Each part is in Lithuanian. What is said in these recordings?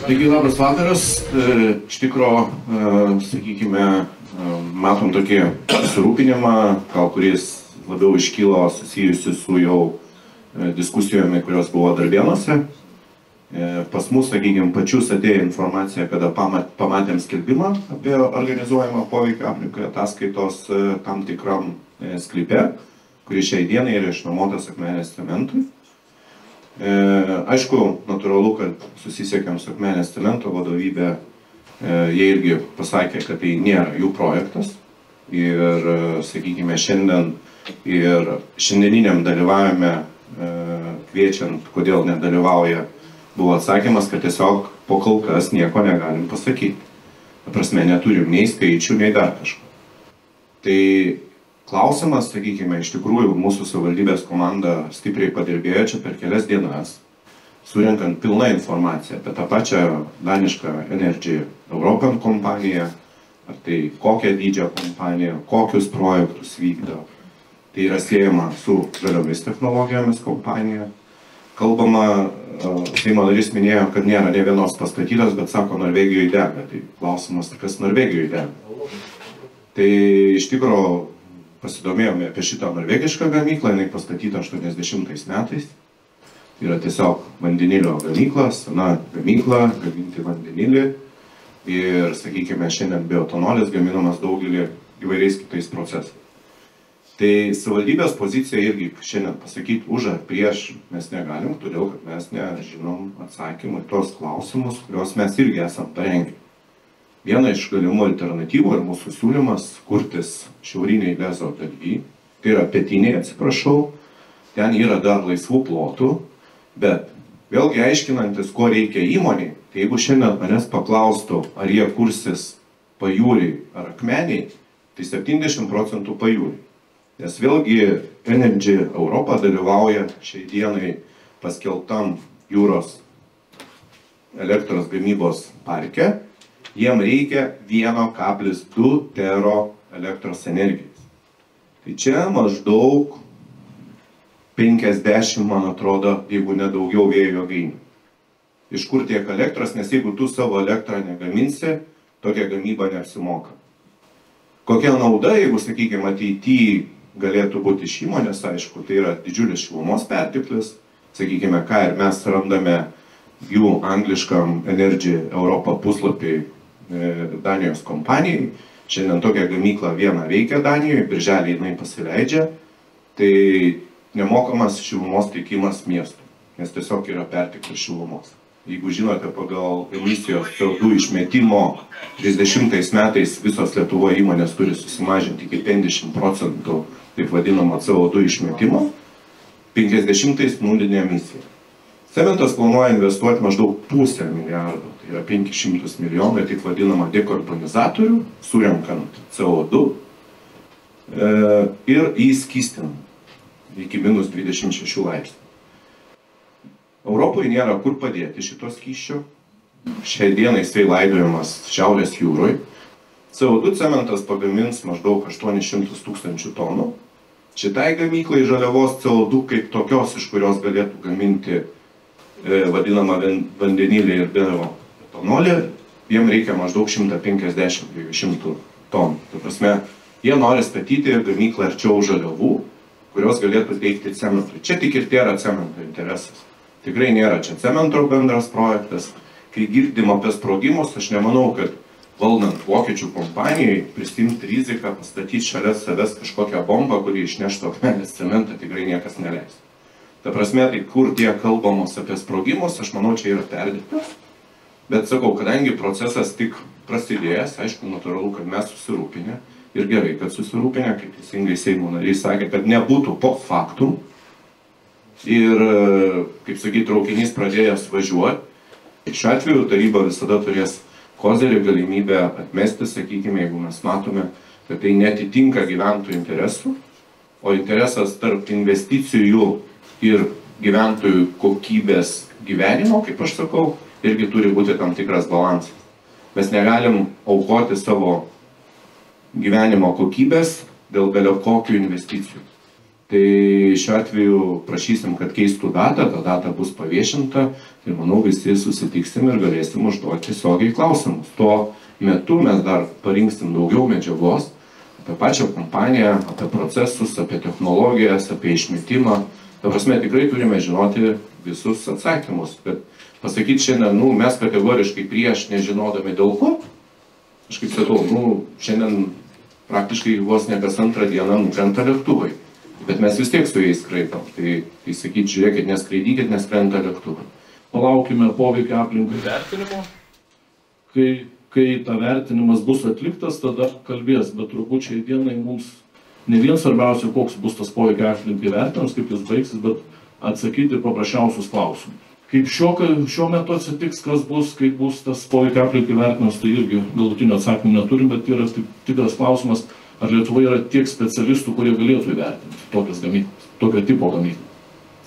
Taigi, labas vakaras. Iš tikro, sakykime, matom tokį susirūpinimą, kuris labiau iškilo susijusi su jau diskusijomis, kurios buvo Darbėnuose. Pas mus, sakykime, pačius atėjo informacija, kada pamatėm skelbimą apie organizuojamą poveikio aplinkai ataskaitos tam tikram sklype, kuris šiai dienai yra išnuomotas Akmenės cementui. Aišku, natūralu, kad susisiekėm su Akmenės cemento vadovybė, jie irgi pasakė, kad tai nėra jų projektas. Ir, sakykime, šiandieniniam dalyvavime, kviečiant, kodėl nedalyvauja, buvo atsakymas, kad tiesiog po kol kas nieko negalim pasakyti. Ta prasme, neturim nei skaičių, nei dar kažko. Tai klausimas, sakykime, iš tikrųjų mūsų savivaldybės komanda stipriai padirbėjo čia per kelias dienas, surinkant pilną informaciją apie tą pačią danišką Energy European kompaniją, ar tai kokią dydžią kompaniją, kokius projektus vykdo. Tai yra siejama su žaliomis technologijomis kompanija. Kalbama, Seimo narys minėjo, kad nėra ne vienos pastatytos, bet sako, Norvegijoje dega. Tai klausimas, kas Norvegijoje dega. Tai iš tikrųjų pasidomėjome apie šitą norvegišką gamyklą, jinai pastatyta 80 metais. Tai yra tiesiog vandenilio gamykla, sena gamykla, gaminti vandenilį. Ir, sakykime, šiandien bioetanolis gaminamas daugelį įvairiais kitais procesais. Tai savivaldybės pozicija irgi šiandien pasakyti už ar prieš mes negalim, todėl kad mes nežinom atsakymų į tos klausimus, kuriuos mes irgi esam parengę. Viena iš galimų alternatyvų ir mūsų siūlymas kurtis šiauriniai lezo daly, tai yra pietiniai, atsiprašau, ten yra dar laisvų plotų, bet vėlgi aiškinantis, ko reikia įmoniai, tai jeigu šiandien manęs paklaustų, ar jie kursis pajūriai ar Akmeniai, tai 70% pajūriai. Nes vėlgi Energy Europa dalyvauja šiai dienai paskelbtam jūros elektros gamybos parke. Jiem reikia 1,2 tero elektros energijos. Tai čia maždaug 50, man atrodo, jeigu nedaugiau vėjo jėgainių. Iš kur tiek elektros, nes jeigu tu savo elektrą negaminsi, tokia gamyba neapsimoka. Kokia nauda, jeigu, sakykime, ateityje galėtų būti iš įmonės, aišku, tai yra didžiulis šilumos perteklis. Sakykime, ką ir mes randame jų angliškam Energy Europa puslapį Danijos kompanijai. Šiandien tokia gamykla viena veikia Danijoje, birželį jinai pasileidžia. Tai nemokamas šilumos teikimas miestų, nes tiesiog yra perteklis šilumos. Jeigu žinote, pagal emisijos CO2 išmetimo 30 metais visos Lietuvoje įmonės turi susimažinti iki 50% taip vadinamo CO2 išmetimo, 50 nulinė emisija. Cementas planuoja investuoti maždaug 500 milijardų, tai yra 500 milijonų, taip vadinama dekarbonizatorių, surenkant CO2 ir įskystinant iki minus 26 laipsnių. Europoje nėra kur padėti šito skysčio. Šiai dienai jisai laidojamas Šiaurės jūroje. CO2 cementas pagamins maždaug 800 000 tonų. Šitai gamyklai žaliavos CO2 kaip tokios, iš kurios galėtų gaminti vadinamą vandenilį ir bioetanolį, jiem reikia maždaug 150-200 tonų. Tai prasme, jie nori statyti gamyklą arčiau žaliavų, kurios galėtų teikti cementui. Čia tik ir tėra cemento interesas. Tikrai nėra čia cemento bendras projektas. Kai girdim apie sprogimus, aš nemanau, kad valdant vokiečių kompanijai prisimti riziką, pastatyti šalia savęs kažkokią bombą, kuri išneštų Akmenės cementą, tikrai niekas neleis. Ta prasme, tai kur tie kalbamos apie sprogimus, aš manau, čia yra perdėtas. Bet sakau, kadangi procesas tik prasidėjęs, aišku, natūralu, kad mes susirūpinę ir gerai, kad susirūpinę, kaip teisingai Seimo narys sakė, kad nebūtų post factum. Ir, kaip sakyti, traukinys pradėjęs važiuoti. Šiuo atveju taryba visada turės kozerį galimybę atmesti, sakykime, jeigu mes matome, kad tai netitinka gyventojų interesų, o interesas tarp investicijų ir gyventojų kokybės gyvenimo, kaip aš sakau, irgi turi būti tam tikras balansas. Mes negalim aukoti savo gyvenimo kokybės dėl belio kokių investicijų. Tai šiuo atveju prašysim, kad keistų datą, ta data bus paviešinta, tai manau visi susitiksim ir galėsim užduoti tiesiogiai klausimus. Tuo metu mes dar parinksim daugiau medžiagos apie pačią kompaniją, apie procesus, apie technologijas, apie išmetimą. Ta prasme, tikrai turime žinoti visus atsakymus, bet pasakyti šiandien, mes kategoriškai prieš, nežinodami dėl ko, aš kaip sakau, šiandien praktiškai vos ne kas antrą dieną nukrenta lėktuvai, bet mes vis tiek su jais skraidom, tai sakyti, žiūrėkit, neskraidykit, neskrenda lėktuvai. Palaukime poveikio aplinkai vertinimo, kai ta vertinimas bus atliktas, tada kalbės, bet turbūt šiai dienai mums ne vien svarbiausia, koks bus tas poveikio aplinkai vertinimas, kaip jis baigsis, bet atsakyti paprasčiausius klausimus. Kaip šiuo metu atsitiks, kas bus, kaip bus tas poveikio aplinkai vertinimas, tai irgi galutinio atsakymų neturim, bet yra tikras klausimas, ar Lietuvoje yra tiek specialistų, kurie galėtų įvertinti tokias gamyklas, tokio tipo gamyklą.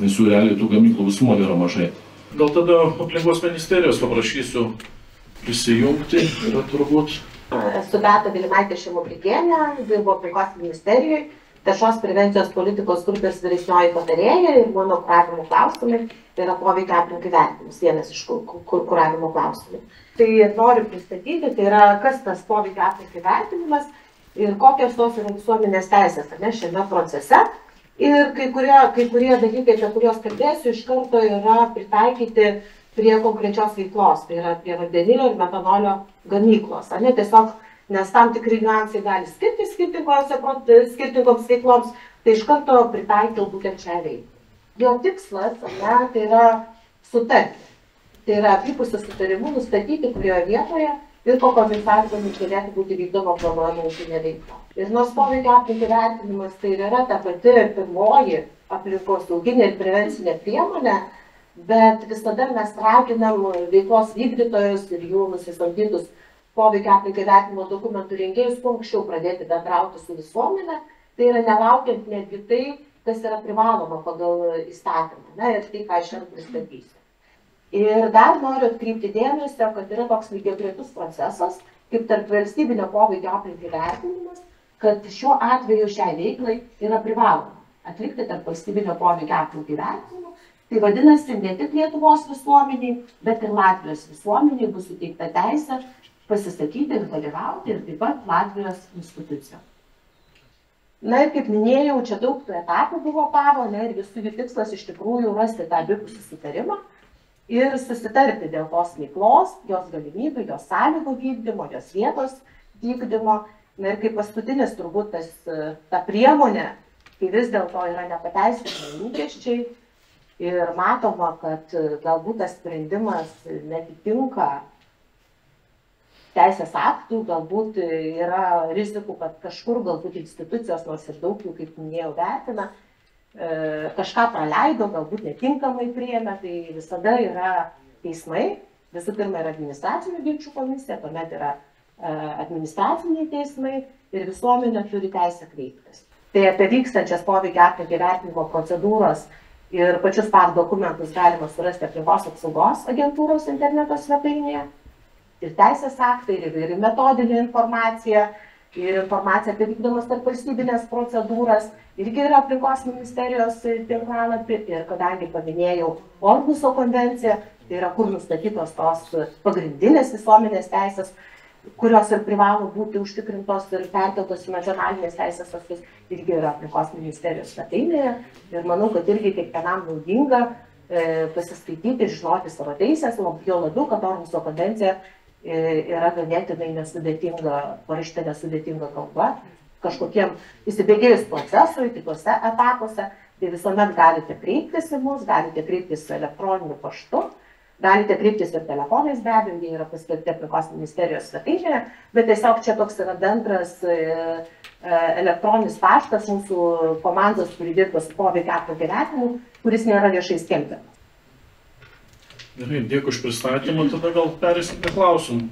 Nes jų realiai tų gamyklų visumoje yra mažai. Gal tada aplinkos ministerijos paprašysiu prisijungti, yra turbūt. Esu Beata Vilimaitė Šimoblikienė, dirbu aplinkos ministerijoje, taršos prevencijos politikos grupės vyresnioji patarėja ir mano kuravimo klausimai yra poveikio aplinkai vertinimas, vienas iš kuravimo klausimų. Tai noriu pristatyti, tai yra kas tas poveikio aplinkai vertinimas ir kokios tos yra visuomenės teisės šiame procese. Ir kai kurie dalykai, apie kuriuos kalbėsiu, iš karto yra pritaikyti prie konkrečios veiklos, tai yra prie vandenilio ir metanolio gamyklos. Tiesiog, nes tam tikri niuansai gali skirtis skirtingoms veikloms, tai iš karto pritaikiau būtent šią veiklą. Jo tikslas, tai yra sutarti. Tai yra abipusiu sutarimu nustatyti, kurioje vietoje ir kokiomis sąlygomis galėtų būti vykdoma planuojama ūkinė veikla. Ir nors poveikio aplinkai vertinimas tai yra ta pati pirmoji aplinkosauginė ir prevencinė priemonė, bet visada mes raginam veiklos vykdytojus ir jų nusisamdytus poveikio aplinkai vertinimo dokumentų rengėjus kuo anksčiau pradėti bendrauti su visuomenė, tai yra nelaukiant netgi tai, kas yra privaloma pagal įstatymą, ir tai, ką aš šiandien pristatysiu. Ir dar noriu atkreipti dėmesio, kad yra toks lygiagretus procesas, kaip tarp valstybinio poveikio aplinkai vertinimas, kad šiuo atveju šiai veiklai yra privaloma atlikti tarp valstybinio poveikio aplinkai vertinimo. Tai vadinasi, ne tik Lietuvos visuomeniai, bet ir Latvijos visuomeniai bus suteikta teisė pasisakyti ir dalyvauti ir taip pat Latvijos institucijom. Ir kaip minėjau, čia daug tų etapų buvo ir visų jų tikslas iš tikrųjų rasti tą abipusį sutarimą ir susitarti dėl tos veiklos, jos galimybių, jos sąlygų vykdymo, jos vietos vykdymo. Ir kaip paskutinis turbūt ta priemonė, kai vis dėlto yra nepateisinami lūkesčiai ir matoma, kad galbūt tas sprendimas netitinka teisės aktų, galbūt yra rizikų, kad kažkur galbūt institucijos, nors ir daug jų, kaip minėjau, vertina, kažką praleido, galbūt netinkamai priėmė, tai visada yra teismai, visų pirma yra administracinių ginčų komisija, tuomet yra administraciniai teismai ir visuomenė turi teisę kreiptis. Tai apie vykstančias poveikio aplinkai vertinimo procedūros ir pačius PAV dokumentus galima surasti Aplinkos apsaugos agentūros interneto svetainėje. Ir teisės aktai, ir metodinė informacija, ir informacija apie vykdomas tarp valstybinės procedūras, irgi yra Aplinkos ministerijos tinklalapį. Ir kadangi paminėjau Orhuso konvenciją, tai yra kur nustatytos tos pagrindinės visuomenės teisės, kurios ir privalo būti užtikrintos ir perkeltos į nacionalinės teisės aktus, irgi yra Aplinkos ministerijos svetainėje. Ir manau, kad irgi kiekvienam naudinga pasiskaityti ir žinoti savo teisės, jo labiau, kad Orhuso konvencija yra ganėtinai nesudėtinga, parašyta nesudėtinga kalba, kažkokiem įsibėgėjus procesui, kitose etapuose, tai visuomet galite kreiptis į mus, galite kreiptis elektroniniu paštu, galite kreiptis ir telefonais, be abejo, jie yra paskelbti Aplinkos ministerijos svetainėje, bet tiesiog čia toks yra bendras elektroninis paštas mūsų komandos, kuri dirba su poveikio aplinkai vertinimu, kuris nėra viešai skelbiamas. Gerai, dėkui už pristatymą, tada gal perėsim prie klausimų.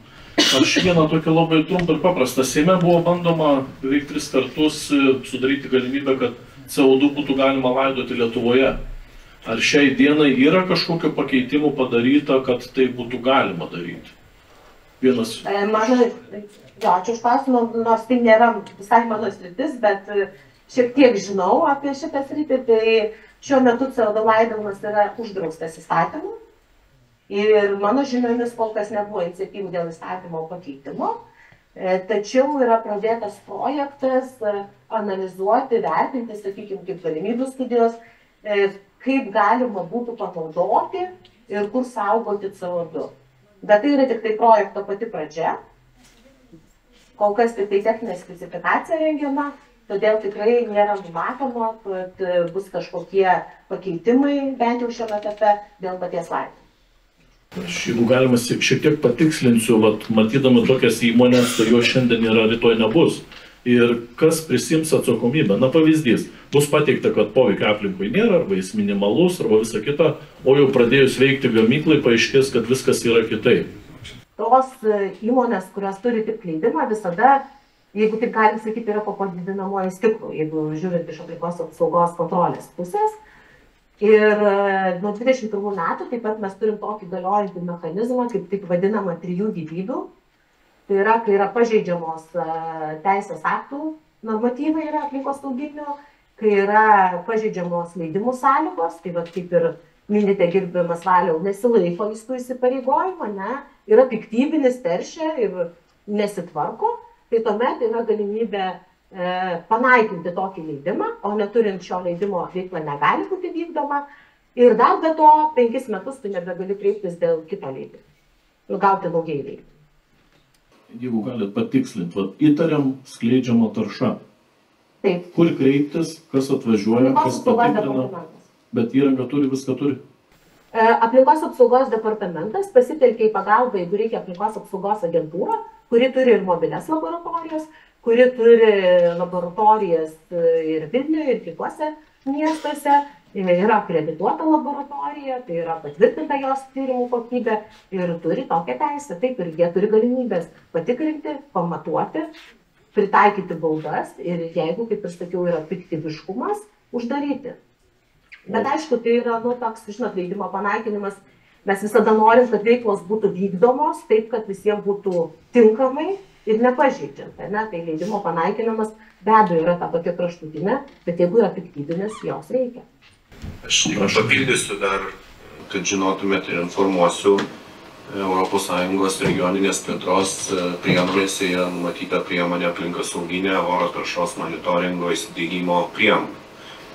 Aš vieną tokį labai trumpą ir paprastą. Seime buvo bandoma beveik 3 kartus sudaryti galimybę, kad CO2 būtų galima laidoti Lietuvoje. Ar šiai dienai yra kažkokio pakeitimų padaryta, kad tai būtų galima daryti? Vienas. Ačiū už klausimą, nors tai nėra visai mano sritis, bet šiek tiek žinau apie šitą sritį, tai šiuo metu CO2 laidojimas yra uždraustas įstatymu. Ir mano žiniomis kol kas nebuvo iniciatyvų dėl įstatymo pakeitimo. Tačiau yra pradėtas projektas analizuoti, vertinti, sakykime, kaip galimybių studijos, kaip galima būtų panaudoti ir kur saugoti CO2. Bet tai yra tik tai projekto pati pradžia. Kol kas tik tai techninė specifikacija rengiama, todėl tikrai nėra numatoma, kad bus kažkokie pakeitimai, bent jau šiame etape, dėl paties laidojimas. Jeigu galima šiek tiek patikslinsiu, matydami tokias įmonės, tai jo šiandien yra, rytoj nebus. Ir kas prisims atsakomybę? Na, pavyzdys, bus pateikta, kad poveikio aplinkui nėra, arba jis minimalus, arba visa kita, o jau pradėjus veikti gamyklai, paaiškės, kad viskas yra kitaip. Tos įmonės, kurios turi tik leidimą, visada, jeigu taip galim sakyti, yra po padidinamojo stiklo, jeigu žiūrint iš aplinkos apsaugos kontrolės pusės. Ir nuo 21 metų taip pat mes turim tokį galiojantį mechanizmą, kaip taip vadinama 3 gyvybių. Tai yra, kai yra pažeidžiamos teisės aktų normatyvai yra aplinkos sauginių, kai yra pažeidžiamos leidimų sąlygos, tai vat, kaip ir minite, gerbiamas Valiau, nesilaiko visų įsipareigojimų, yra piktybinis, teršia ir nesitvarko, tai tuomet yra galimybė panaikinti tokį leidimą, o neturint šio leidimo veikla negali būti vykdoma. Ir dar be to 5 metus tu nebegali kreiptis dėl kito leidimo. Gauti naujai leidimą. Jeigu galit patikslinti, įtariam skleidžiama tarša. Taip. Kur kreiptis, kas atvažiuoja, kas patikrina, bet įranga turi, viską turi. Aplinkos apsaugos departamentas pasitelkia į pagalbą, jeigu reikia, aplinkos apsaugos agentūrą, kuri turi ir mobilias laboratorijas, kuri turi laboratorijas ir Vilniuje, ir kituose miestuose, yra akredituota laboratorija, tai yra patvirtinta jos tyrimų kokybė ir turi tokią teisę. Taip, ir jie turi galimybės patikrinti, pamatuoti, pritaikyti baudas ir jeigu, kaip ir sakiau, yra piktybiškumas, uždaryti. Bet aišku, tai yra, toks, žinot, leidimo panaikinimas. Mes visada norim, kad veiklos būtų vykdomos taip, kad visiems būtų tinkamai ir nepažeidžiant. Tai leidimo panaikinimas be abejo yra ta tokia kraštutinė, bet jeigu yra piktybinis, jos reikia. Aš papildysiu dar, kad žinotumėte ir informuosiu, ES regioninės plėtros priemonėse yra numatyta priemonė aplinkosauginė oro taršos monitoringo įsidiegimo priemonė.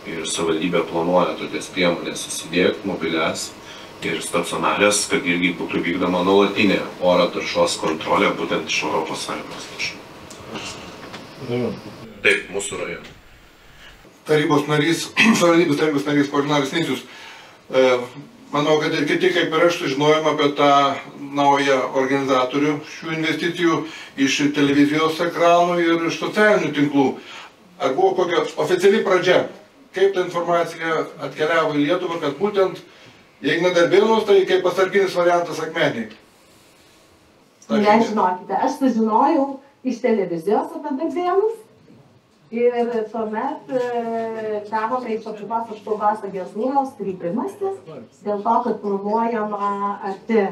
Ir savivaldybė planuoja tokias priemonės įsidiegti, mobilias ir stacionarės, kad irgi būtų vykdoma nuolatinė oro taršos kontrolė būtent iš ES lėšų. Taip, mūsų rajonų. Savivaldybės tarybos narys Koordinatorius Nicius. Manau, kad ir kiti, kaip ir aš, sužinojom apie tą naują organizatorių šių investicijų iš televizijos ekranų ir iš socialinių tinklų. Ar buvo kokia oficiali pradžia? Kaip ta informacija atkeliavo į Lietuvą, kad būtent jeigu nedarbėnus, tai kaip pasarkinis variantas Akmenėj? Nežinokite, aš sužinojau iš televizijos apie darbėnus ir tuomet gavome iš aplinkos apsaugos agentūros kreipimąsi dėl to, kad planuojama arti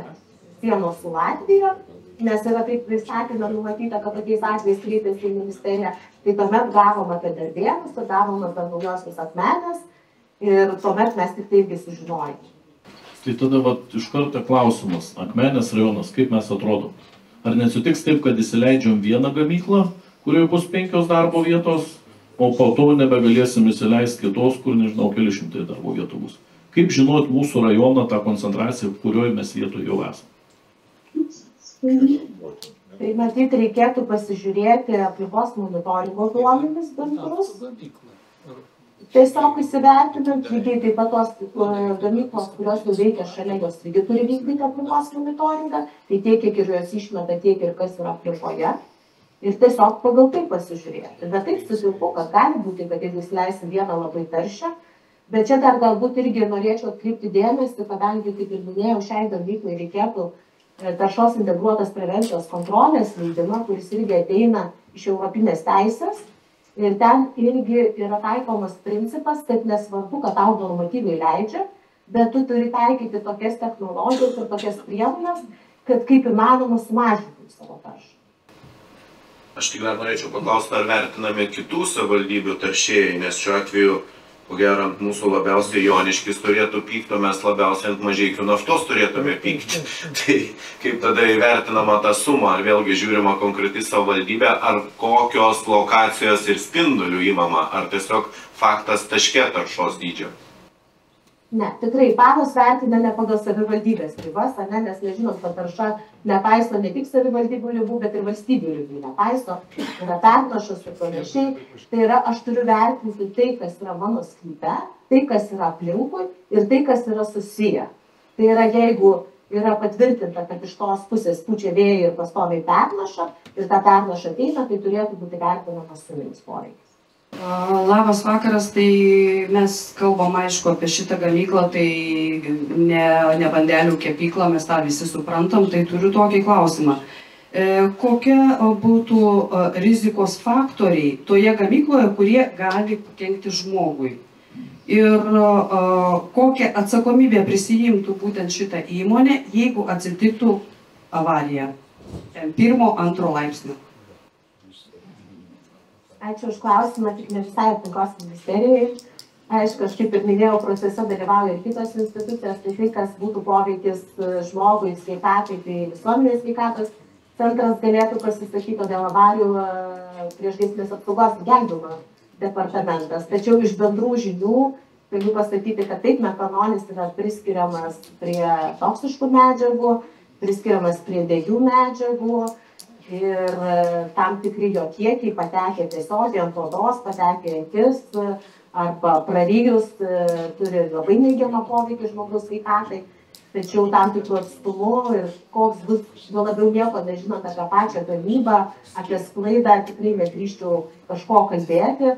sienos su Latvija, nes yra taip įstatyme numatyta, kad tokiais atvejais kreipėsi į ministeriją. Tai tuomet gavom apie darbėnus, gavom apie Naujosios Akmenės ir tuomet mes tik tai irgi sužinojome. Tai tada iš karto klausimas, Akmenės rajonas, kaip mes atrodom? Ar nesutiks taip, kad įsileidžiam vieną gamyklą, kurioje bus 5 darbo vietos, o po to nebegalėsim įsileisti kitos, kur nežinau, keli šimtai darbo vietų bus? Kaip žinot mūsų rajoną, tą koncentraciją, kurioje mes vietoje jau esame? Tai matyt, reikėtų pasižiūrėti aplinkos monitoringo duomenis bendrus. Tiesiog įsivertinant, lygiai taip pat tos gamyklos, kurios jau veikia šalia, jos irgi turi vykdyti aplinkos monitoringą, tai tiek, kiek ir jos išmeta, tiek ir kas yra aplinkoje. Ir tiesiog pagal tai pasižiūrėti. Bet taip sutinku, kad gali būti, kad jeigu įsileisim vieną labai taršią, bet čia dar galbūt irgi norėčiau atkreipti dėmesį, kadangi, kaip ir minėjau, šiai gamyklai reikėtų taršos integruotos prevencijos kontrolės leidimą, kuris irgi ateina iš europinės teisės. Ir ten irgi yra taikomas principas, kad nesvarbu, kad tau normatyvai leidžia, bet tu turi taikyti tokias technologijas ir tokias priemonės, kad kaip įmanoma sumažinti savo taršą. Aš tik dar norėčiau paklausti, ar vertinami kitų savivaldybių teršėjai, nes šiuo atveju, ko gero, ant mūsų labiausiai Joniškis turėtų pykti, o mes labiausiai ant Mažeikių Naftos turėtume pykti. Tai kaip tada įvertinama ta suma, ar vėlgi žiūrima konkreti savivaldybė, ar kokios lokacijos ir spindulių įmama, ar tiesiog faktas taške taršos dydžio? Ne, tikrai PAVOS vertina ne pagal savivaldybės ribas, nes nežinom, kad tarša nepaiso ne tik savivaldybių ribų, bet ir valstybių ribų nepaiso, yra pernašos ir panašiai. Tai yra, aš turiu vertinti tai, kas yra mano sklype, tai, kas yra aplinkui ir tai, kas yra susiję. Tai yra, jeigu yra patvirtinta, kad iš tos pusės pučia vėjai ir pastoviai pernaša ir ta pernaša ateina, tai turėtų būti vertinamas suminis poreikis. Labas vakaras, tai mes kalbam aišku apie šitą gamyklą, tai ne vandenių kepyklą, mes tą visi suprantam, tai turiu tokį klausimą. Kokie būtų rizikos faktoriai toje gamykloje, kurie gali pakenkti žmogui? Ir kokią atsakomybę prisijimtų būtent šitą įmonę, jeigu atsitiktų avarija 1-2 laipsnio? Ačiū už klausimą, tik ne visai aplinkos ministerijai. Aišku, aš kaip ir minėjau, procese dalyvauja ir kitos institucijos, tai kas būtų poveikis žmogui, sveikatai, tai visuomenės sveikatos centras galėtų pasisakyti, o dėl avarijų priešgaisrinės apsaugos ir gelbėjimo departamentas. Tačiau iš bendrų žinių galiu pasakyti, kad taip, metanolis yra priskiriamas prie toksiškų medžiagų, priskiriamas prie degių medžiagų. Ir tam tikri jo kiekiai patekę tiesiogiai ant odos, patekę į akis arba prarijus turi labai neigiamą poveikį žmogaus sveikatai. Tačiau tam tikrų atstumų ir koks bus, gal labiau nieko nežinant apie pačią gamybą, apie sklaidą, tikrai nedrįsčiau kažko kalbėti.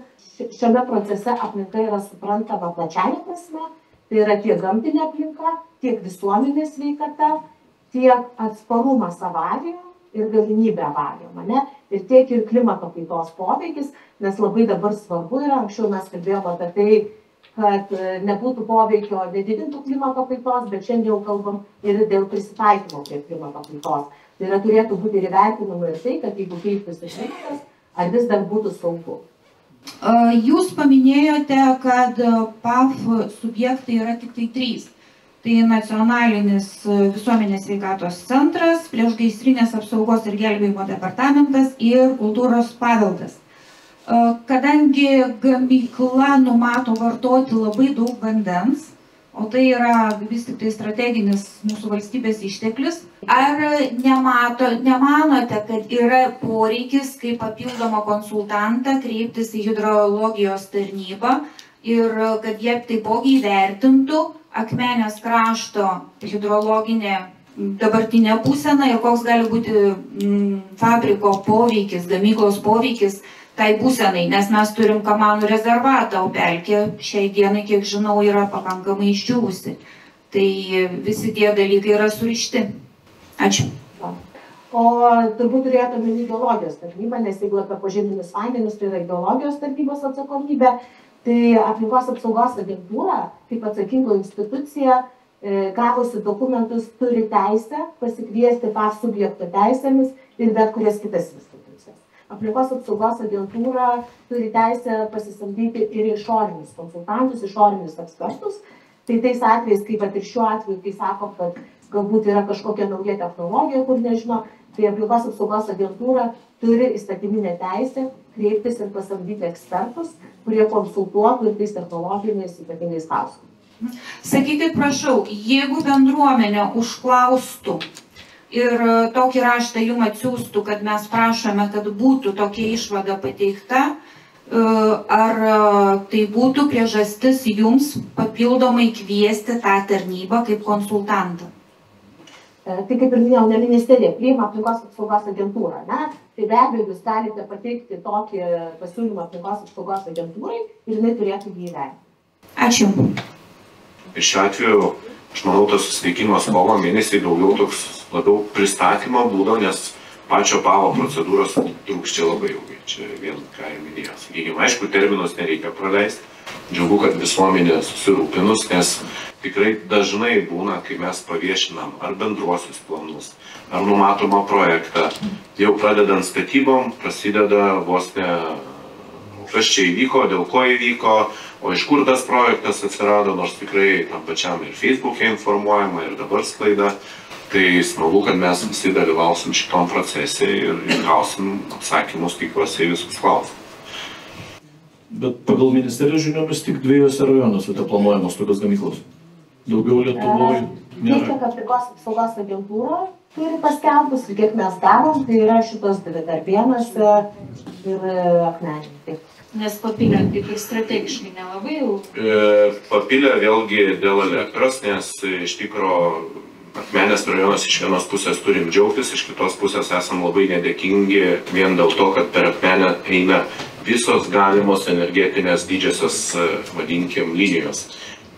Šiame procese aplinka yra suprantama plačiaja prasme, tai yra tiek gamtinė aplinka, tiek visuomenės sveikata, tiek atsparumas avarijom ir galimybė avarijom, ir tiek ir klimato kaitos poveikis, nes labai dabar svarbu yra, anksčiau mes kalbėjome apie tai, kad nebūtų poveikio, nedidintų klimato kaitos, bet šiandien jau kalbam ir dėl prisitaikymo prie klimato kaitos. Tai yra turėtų būti ir įvertinama ir tai, kad jeigu keistųsi klimatas, ar vis dar būtų saugu. Jūs paminėjote, kad PAV subjektai yra tik tai 3. Tai nacionalinis visuomenės sveikatos centras, priešgaisrinės apsaugos ir gelbėjimo departamentas ir kultūros paveldas. Kadangi gamykla numato vartoti labai daug vandens, o tai yra vis tik tai strateginis mūsų valstybės išteklis, ar nemanote, kad yra poreikis kaip papildomą konsultantą kreiptis į hidrologijos tarnybą ir kad jie taipogi įvertintų Akmenės krašto hidrologinė dabartinė būsena ir koks gali būti fabriko poveikis, gamyklos poveikis tai būsenai, nes mes turim Kamanų rezervatą, o pelkė šiai dienai, kiek žinau, yra pakankamai išdžiūvusi. Tai visi tie dalykai yra surišti. Ačiū. O turbūt turėtų omeny geologijos tarnybą, nes jeigu apie požeminius vandenis, tai yra geologijos tarnybos atsakomybė. Tai aplinkos apsaugos agentūra, kaip atsakingo institucija, gavusi dokumentus, turi teisę pasikviesti PAV subjekto teisėmis ir bet kurias kitas institucijas. Aplinkos apsaugos agentūra turi teisę pasisamdyti ir išorinius konsultantus, išorinius ekspertus. Tai tais atvejais, kaip ir šiuo atveju, kai sakom, kad galbūt yra kažkokia nauja technologija, kur nežino, tai aplinkos apsaugos agentūra turi įstatyminę teisę kreiptis ir pasamdyti ekspertus, kurie konsultuotų ir tais technologiniais ypatingais klausimais. Sakykit, prašau, jeigu bendruomenė užklaustų ir tokį raštą jum atsiųstų, kad mes prašome, kad būtų tokia išvada pateikta, ar tai būtų priežastis jums papildomai kviesti tą tarnybą kaip konsultantą? Tai kaip ir minėjau, ne ministerija, priima aplinkos apsaugos agentūra. Tai be abejo, jūs galite pateikti tokį pasiūlymą aplinkos apsaugos agentūrai ir jinai turėtų jį įvertinti. Ačiū. Ir šiuo atveju, aš manau, tas susitikimas kovo mėnesį daugiau toks labiau pristatymo būdo, nes pačio PAVO procedūros truks čia labai ilgai. Čia vien ką jau minėjau. Sakykime, aišku, terminus nereikia praleisti, džiugu, kad visuomenė susirūpinus, nes tikrai dažnai būna, kai mes paviešinam ar bendruosius planus, ar numatomą projektą, jau pradedant statybom, prasideda vos ne, kas čia įvyko, dėl ko įvyko, o iš kur tas projektas atsirado, nors tikrai tam pačiam ir Facebook'e informuojama, ir dabar sklaida. Tai smagu, kad mes visi dalyvausim šitom procese ir gausim atsakymus, tikiuosi, į visus klausimus. Bet pagal ministerijos žiniomis tik 2 rajonuose planuojamos tokios gamyklos. Daugiau Lietuvoje nėra. Kiek aplinkos apsaugos agentūra turi paskelbus ir kiek mes gavom, tai yra šitos 2 Darbėnuose ir Akmenėje. Nes Papilė kaip ir strategiškai nelabai jau. Papilė vėlgi dėl elektros, nes iš tikro Akmenės rajonas iš vienos pusės turim džiaugtis, iš kitos pusės esam labai nedėkingi vien dėl to, kad per Akmenę eina visos galimos energetinės didžiosios, vadinkim, linijos.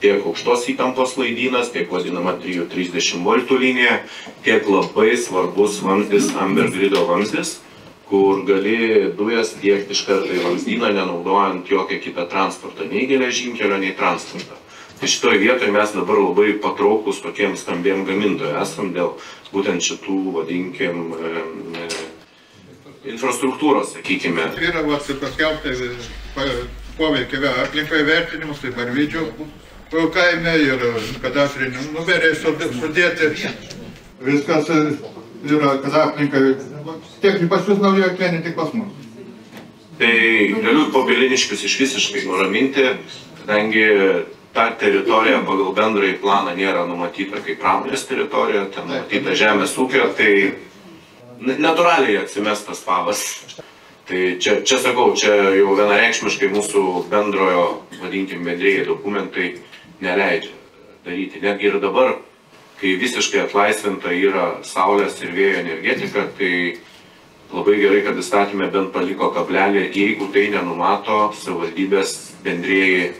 Tiek aukštos įtampos laidynas, tiek vadinama 330 voltų linija, tiek labai svarbus vamzdis, Amber Grido vamzdis, kur gali dujas tiekti iš karto į vamzdyną, nenaudojant jokią kitą transportą, nei geležinkelio, nei transportą. Tai šitoje vietoje mes dabar labai patrauklus tokiem stambiem gamintojų esam dėl būtent šitų, vadinkim, infrastruktūros, sakykime. Yra paskelbta poveikio aplinkai vertinimus, tai Barvydžių kaime ir kadastrinių numeriai sudėti. Viskas yra, kad aplinkai tiek pas jūs Naujojo Akmenė, tik pas mus. Tai galiu Pobiliniškius iš visiškai nuraminti, kadangi ta teritorija pagal bendrąjį planą nėra numatyta kaip pramonės teritorija, ten numatyta žemės ūkio, tai natūraliai atsimestas pavas. Tai čia sakau, čia jau vienareikšmiškai mūsų bendrojo, vadinkim, bendrieji dokumentai neleidžia daryti. Netgi ir dabar, kai visiškai atlaisvinta yra saulės ir vėjo energetika, tai labai gerai, kad įstatymė bent paliko kablelį, jeigu tai nenumato savivaldybės bendrieji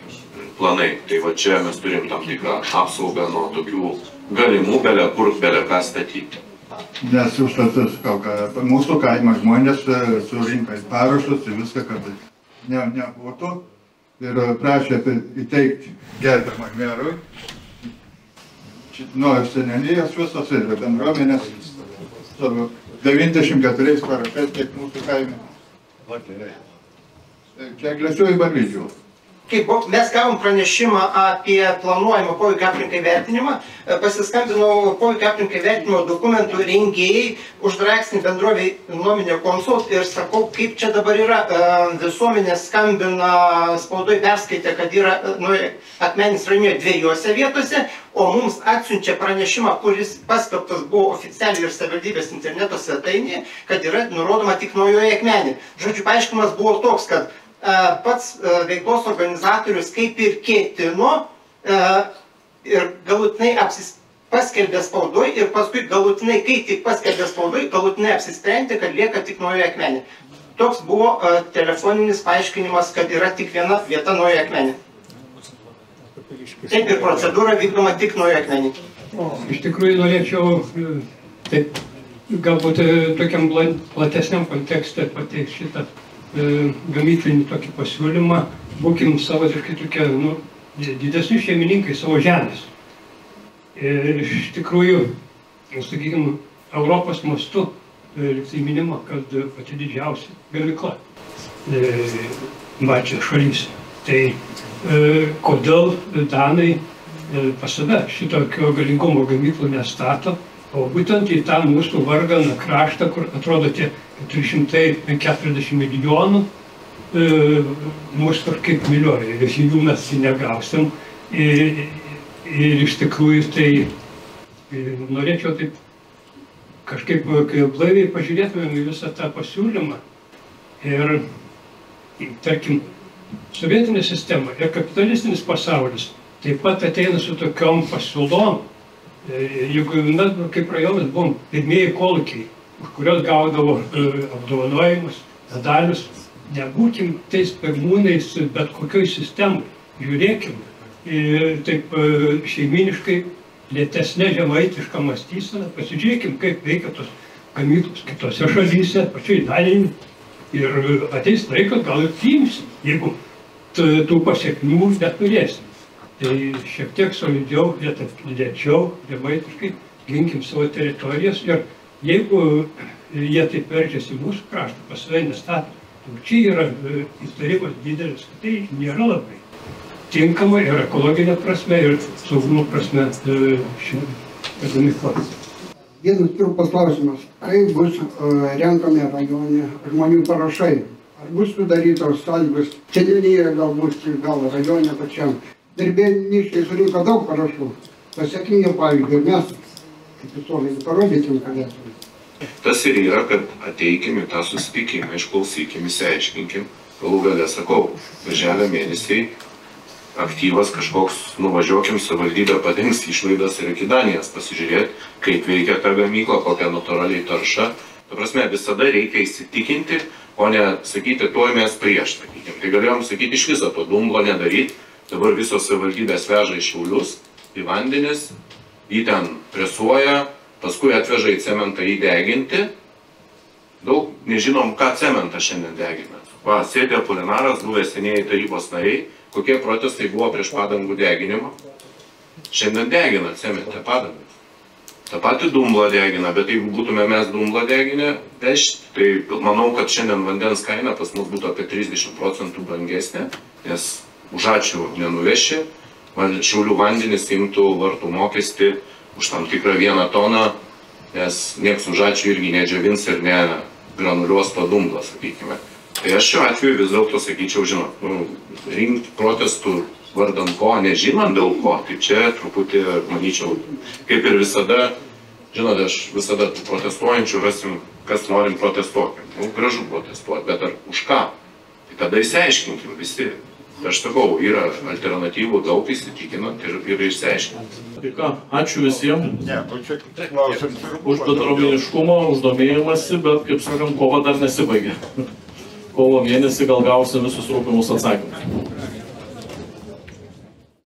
planai. Tai va čia mes turim tam tikrą apsaugą nuo tokių galimų bele kur, bele ką statyti. Nes užstatus, mūsų kaimo žmonės surinka parašus ir viską, kad nebūtų. Ir prašė įteikti gerbiamą merui. Nuo seniūnijos visos ir bendruomenės savo 94 parašais, kiek mūsų kaime. Čia Glesių į Barvydžių. Kaip mes gavom pranešimą apie planuojamą poveikio aplinkai vertinimą, pasiskambinau poveikio aplinkai vertinimo dokumentų rengėjai, uždraksnį bendrovei Nuominė Consult ir sakau, kaip čia dabar yra. Visuomenė skambina, spaudoj perskaitė, kad yra Akmenės rajone 2 vietose, o mums atsiunčia pranešimą, kuris paskelbtas buvo oficialiai ir savivaldybės interneto svetainėje, kad yra nurodoma tik Naujoje Akmenėje. Žodžiu, paaiškinimas buvo toks, kad pats veiklos organizatorius kaip ir ketino ir galutinai paskelbė spaudoj ir paskui galutinai, kai tik paskelbė spaudoj, galutinai apsisprendė, kad lieka tik Naujoje Akmenėje. Toks buvo telefoninis paaiškinimas, kad yra tik viena vieta Naujoje Akmenėje. Taip ir procedūra vykdoma tik Naujoje Akmenėje. Iš tikrųjų norėčiau taip, galbūt tokiam platesniam kontekste pateikti šitą gamyklinį tokį pasiūlymą, būkim savotiškai tokie, didesni šeimininkai savo žemės. Ir iš tikrųjų, sakykime, Europos mastu tai minima, kad pati didžiausia gamykla Baltijos šalyse. Tai kodėl Danai pas save šitokio galingumo gamyklų nestato, o būtent į tą mūsų varganą kraštą, kur atrodo tie 340 milijonų mūsų kažkaip vilioja, ir jų mes negausim. Ir iš tikrųjų tai norėčiau taip kažkaip blaiviai pažiūrėtumėm į visą tą pasiūlymą. Ir, tarkim, sovietinė sistema ir kapitalistinis pasaulis taip pat ateina su tokiom pasiūlom. Juk mes kaip rajonas buvom pirmieji kolūkiai, už kurios gaudavo apdovanojimus, medalius. Nebūkim tais pirmūnais bet kokioj sistemai. Žiūrėkim taip šeiminiškai, lėtesnė žemaitišką mąstyseną, pasižiūrėkim, kaip veikia tos gamyklos kitose šalyse, pačioj Danijoj. Ir ateis laikas, gal ir priimsim. Jeigu tų pasiekmių neturėsim. Tai šiek tiek solidžiau, lėčiau, žemaitiškai ginkim savo teritorijas ir jeigu jie taip veržiasi mūsų kraštą, pas save nestato, tai čia yra įtarimas didelis, kad tai nėra labai tinkama ir ekologinė prasme, ir saugumo prasme ši gamykla. Vienas trumpas klausimas. Kaip bus renkami rajone žmonių parašai? Ar bus sudarytos sąlygos seniūnijoje, gal rajone pačiam? Darbėniškiai surinko daug parašų. Pasiekime pavyzdį ir mes, kaip visuomenė, parodykim, kad esame. Tas ir yra, kad ateikim į tą susitikimą, išklausykim, įsiaiškinkim. Galų gale sakau, birželio mėnesiai aktyvas kažkoks, nuvažiuokim, savivaldybė padengs išlaidas ir iki Danijos pasižiūrėti, kaip veikia ta gamykla, kokia natūraliai tarša. Ta prasme, visada reikia įsitikinti, o ne sakyti, tuoj mes prieš, sakykim. Tai galėjom sakyti, iš viso to dumblo nedaryti. Dabar visos savivaldybės veža į Šiaulius, į vandenis, jį ten presuoja, paskui atveža į cementą įdeginti. Daug nežinom, ką cementą šiandien degina. Va, sėdė Apolinaras, buvę senieji tarybos nariai, kokie protestai buvo prieš padangų deginimą. Šiandien degina cemente padangas. Ta pati dumblą degina, bet jeigu būtume mes dumblą deginę vežti, tai manau, kad šiandien vandens kaina pas mus būtų apie 30% brangesnė, nes už ačiū nenuveši, Šiaulių vandenis imtų vartų mokestį už tam tikrą 1 toną, nes nieks už ačiū irgi nedžiavins ir negranuliuos to dumblą, sakykime. Tai aš šiuo atveju vis dėlto sakyčiau, žinot, rinkti protestų vardan ko, nežinant dėl ko, tai čia truputį, manyčiau, kaip ir visada, žinot, aš visada protestuojančių rasim, kas norim protestuoti. Gražu protestuoti, bet ar už ką? Tai tada įsiaiškinkim visi. Aš sakau, yra alternatyvų daug įsitikinant ir išsiaiškinant. Tai ką, ačiū visiems už bendruomeniškumą, už domėjimąsi, bet, kaip sakant, kova dar nesibaigė. Kovo mėnesį gal gausim visus rūpimus atsakymus.